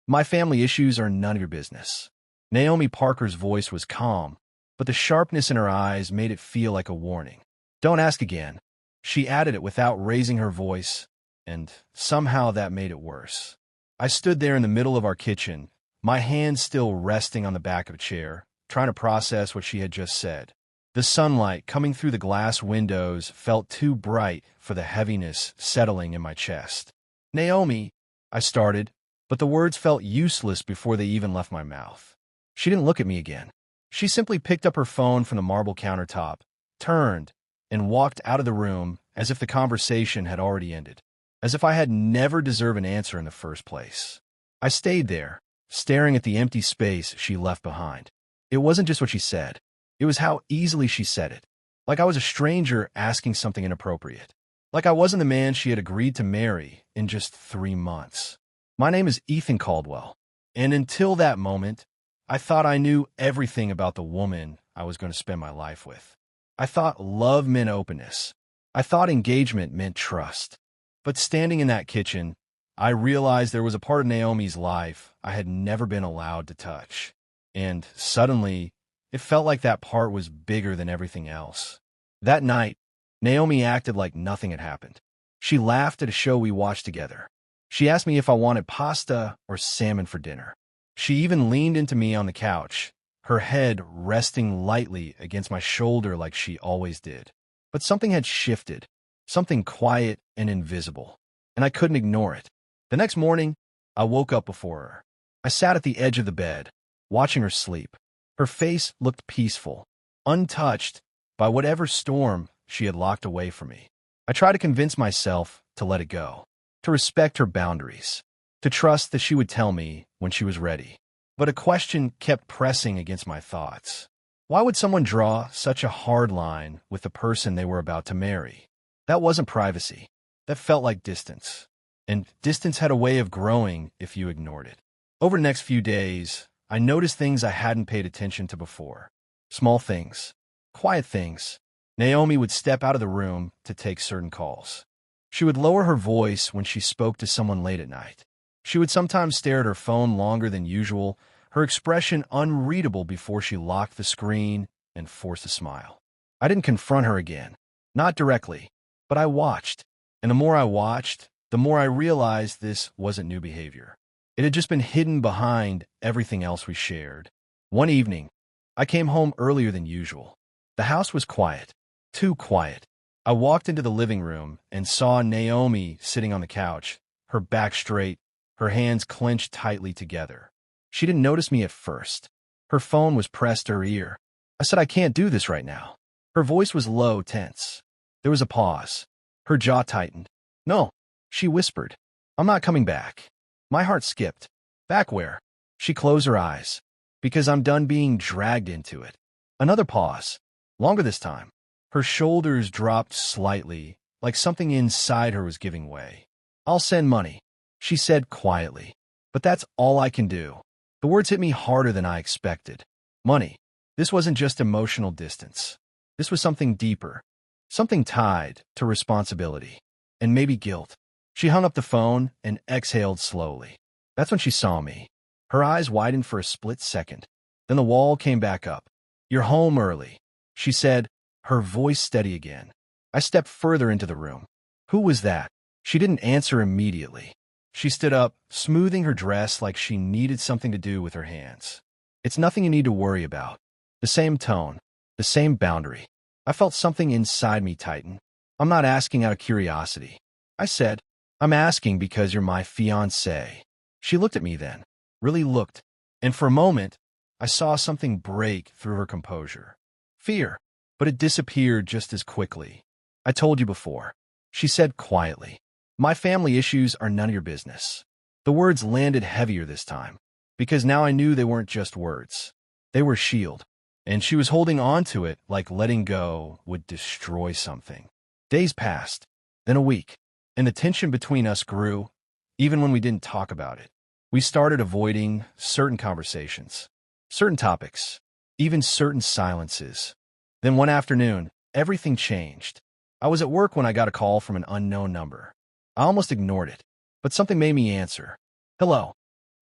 My family issues are none of your business. Naomi Parker's voice was calm, but the sharpness in her eyes made it feel like a warning. Don't ask again. She added it without raising her voice, and somehow that made it worse. I stood there in the middle of our kitchen, my hands still resting on the back of a chair, trying to process what she had just said. The sunlight coming through the glass windows felt too bright for the heaviness settling in my chest. Naomi, I started, but the words felt useless before they even left my mouth. She didn't look at me again. She simply picked up her phone from the marble countertop, turned, and walked out of the room as if the conversation had already ended, as if I had never deserved an answer in the first place. I stayed there, staring at the empty space she left behind. It wasn't just what she said. It was how easily she said it. Like I was a stranger asking something inappropriate. Like I wasn't the man she had agreed to marry in just 3 months. My name is Ethan Caldwell, and until that moment, I thought I knew everything about the woman I was going to spend my life with. I thought love meant openness. I thought engagement meant trust. But standing in that kitchen, I realized there was a part of Naomi's life I had never been allowed to touch. And suddenly, it felt like that part was bigger than everything else. That night, Naomi acted like nothing had happened. She laughed at a show we watched together. She asked me if I wanted pasta or salmon for dinner. She even leaned into me on the couch, her head resting lightly against my shoulder like she always did. But something had shifted, something quiet and invisible, and I couldn't ignore it. The next morning, I woke up before her. I sat at the edge of the bed, watching her sleep. Her face looked peaceful, untouched by whatever storm she had locked away from me. I tried to convince myself to let it go, to respect her boundaries, to trust that she would tell me when she was ready. But a question kept pressing against my thoughts. Why would someone draw such a hard line with the person they were about to marry? That wasn't privacy. That felt like distance. And distance had a way of growing if you ignored it. Over the next few days, I noticed things I hadn't paid attention to before. Small things, quiet things. Naomi would step out of the room to take certain calls. She would lower her voice when she spoke to someone late at night. She would sometimes stare at her phone longer than usual, her expression unreadable before she locked the screen and forced a smile. I didn't confront her again, not directly, but I watched. And the more I watched, the more I realized this wasn't new behavior. It had just been hidden behind everything else we shared. One evening, I came home earlier than usual. The house was quiet, too quiet. I walked into the living room and saw Naomi sitting on the couch, her back straight, her hands clenched tightly together. She didn't notice me at first. Her phone was pressed to her ear. I said, "I can't do this right now." Her voice was low, tense. There was a pause. Her jaw tightened. "No," she whispered. "I'm not coming back." My heart skipped. "Back where?" She closed her eyes. "Because I'm done being dragged into it." Another pause. Longer this time. Her shoulders dropped slightly, like something inside her was giving way. "I'll send money," she said quietly. "But that's all I can do." The words hit me harder than I expected. Money. This wasn't just emotional distance. This was something deeper. Something tied to responsibility. And maybe guilt. She hung up the phone and exhaled slowly. That's when she saw me. Her eyes widened for a split second. Then the wall came back up. "You're home early," she said, her voice steady again. I stepped further into the room. "Who was that?" She didn't answer immediately. She stood up, smoothing her dress like she needed something to do with her hands. "It's nothing you need to worry about." The same tone, the same boundary. I felt something inside me tighten. "I'm not asking out of curiosity," I said. "I'm asking because you're my fiancée." She looked at me then, really looked, and for a moment, I saw something break through her composure. Fear, but it disappeared just as quickly. "I told you before," she said quietly. "My family issues are none of your business." The words landed heavier this time, because now I knew they weren't just words. They were a shield, and she was holding on to it like letting go would destroy something. Days passed, then a week, and the tension between us grew, even when we didn't talk about it. We started avoiding certain conversations, certain topics, even certain silences. Then one afternoon, everything changed. I was at work when I got a call from an unknown number. I almost ignored it, but something made me answer. "Hello."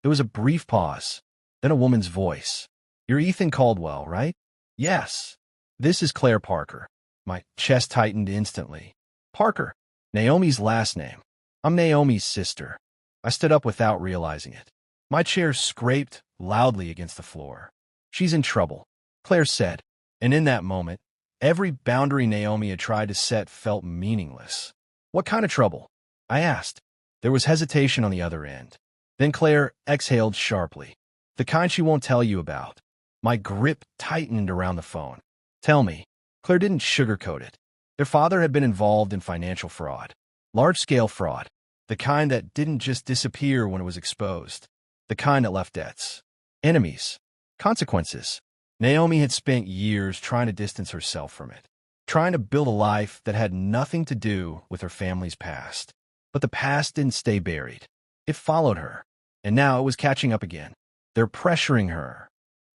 There was a brief pause, then a woman's voice. "You're Ethan Caldwell, right?" "Yes." "This is Claire Parker." My chest tightened instantly. "Parker, Naomi's last name. I'm Naomi's sister." I stood up without realizing it. My chair scraped loudly against the floor. "She's in trouble," Claire said, and in that moment, every boundary Naomi had tried to set felt meaningless. "What kind of trouble?" I asked. There was hesitation on the other end. Then Claire exhaled sharply. "The kind she won't tell you about." My grip tightened around the phone. "Tell me." Claire didn't sugarcoat it. Their father had been involved in financial fraud. Large-scale fraud. The kind that didn't just disappear when it was exposed. The kind that left debts. Enemies. Consequences. Naomi had spent years trying to distance herself from it. Trying to build a life that had nothing to do with her family's past. But the past didn't stay buried. It followed her. And now it was catching up again. "They're pressuring her,"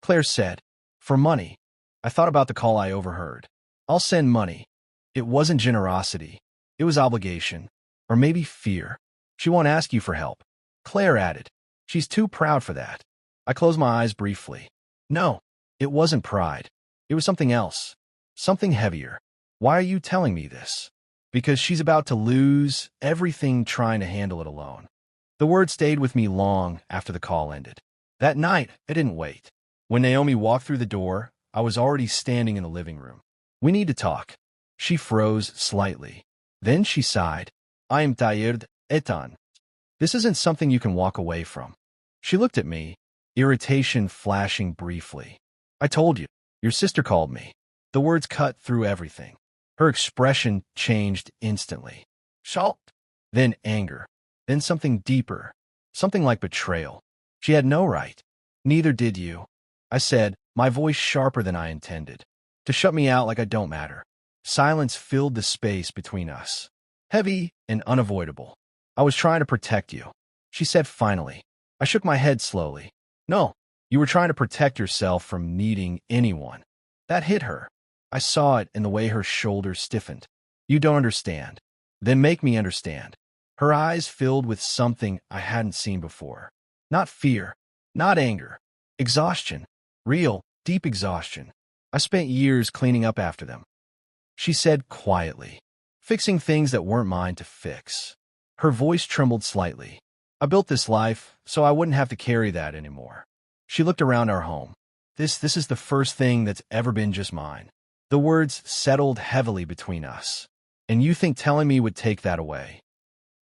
Claire said. "For money." I thought about the call I overheard. "I'll send money." It wasn't generosity. It was obligation. Or maybe fear. "She won't ask you for help," Claire added. "She's too proud for that." I closed my eyes briefly. No, it wasn't pride. It was something else. Something heavier. "Why are you telling me this?" "Because she's about to lose everything trying to handle it alone." The word stayed with me long after the call ended. That night, I didn't wait. When Naomi walked through the door, I was already standing in the living room. "We need to talk." She froze slightly. Then she sighed. "I am tired, Ethan. This isn't something you can walk away from." She looked at me, irritation flashing briefly. "I told you. Your sister called me." The words cut through everything. Her expression changed instantly. Shock, then anger, then something deeper, something like betrayal. "She had no right." "Neither did you," I said, my voice sharper than I intended. "To shut me out like I don't matter." Silence filled the space between us. Heavy and unavoidable. "I was trying to protect you," she said finally. I shook my head slowly. "No, you were trying to protect yourself from needing anyone." That hit her. I saw it in the way her shoulders stiffened. "You don't understand." "Then make me understand." Her eyes filled with something I hadn't seen before. Not fear, not anger. Exhaustion. Real, deep exhaustion. "I spent years cleaning up after them," she said quietly. "Fixing things that weren't mine to fix." Her voice trembled slightly. "I built this life so I wouldn't have to carry that anymore." She looked around our home. This is the first thing that's ever been just mine." The words settled heavily between us. "And you think telling me would take that away?"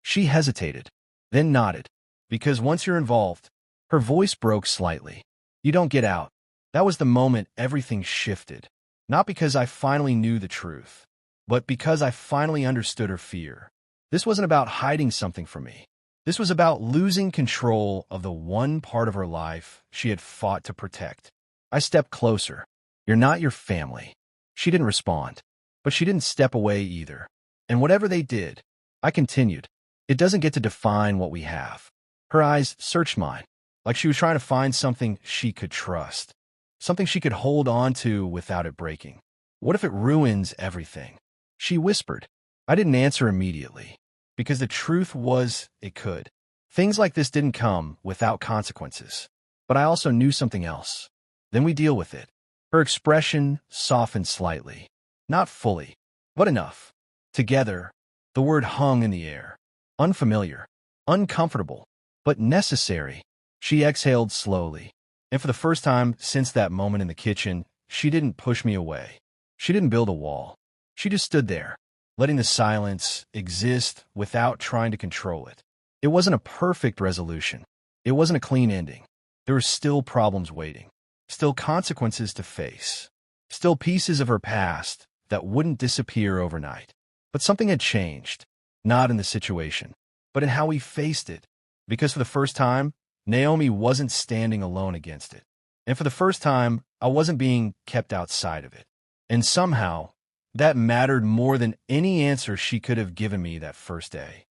She hesitated, then nodded. "Because once you're involved," her voice broke slightly, "you don't get out." That was the moment everything shifted. Not because I finally knew the truth, but because I finally understood her fear. This wasn't about hiding something from me. This was about losing control of the one part of her life she had fought to protect. I stepped closer. "You're not your family." She didn't respond, but she didn't step away either. "And whatever they did," I continued, "it doesn't get to define what we have." Her eyes searched mine, like she was trying to find something she could trust, something she could hold on to without it breaking. "What if it ruins everything?" she whispered. I didn't answer immediately, because the truth was it could. Things like this didn't come without consequences. But I also knew something else. "Then we deal with it." Her expression softened slightly. Not fully, but enough. Together, the word hung in the air. Unfamiliar, uncomfortable, but necessary. She exhaled slowly. And for the first time since that moment in the kitchen, she didn't push me away. She didn't build a wall. She just stood there, letting the silence exist without trying to control it. It wasn't a perfect resolution. It wasn't a clean ending. There were still problems waiting. Still consequences to face. Still pieces of her past that wouldn't disappear overnight. But something had changed. Not in the situation, but in how we faced it. Because for the first time, Naomi wasn't standing alone against it. And for the first time, I wasn't being kept outside of it. And somehow, that mattered more than any answer she could have given me that first day.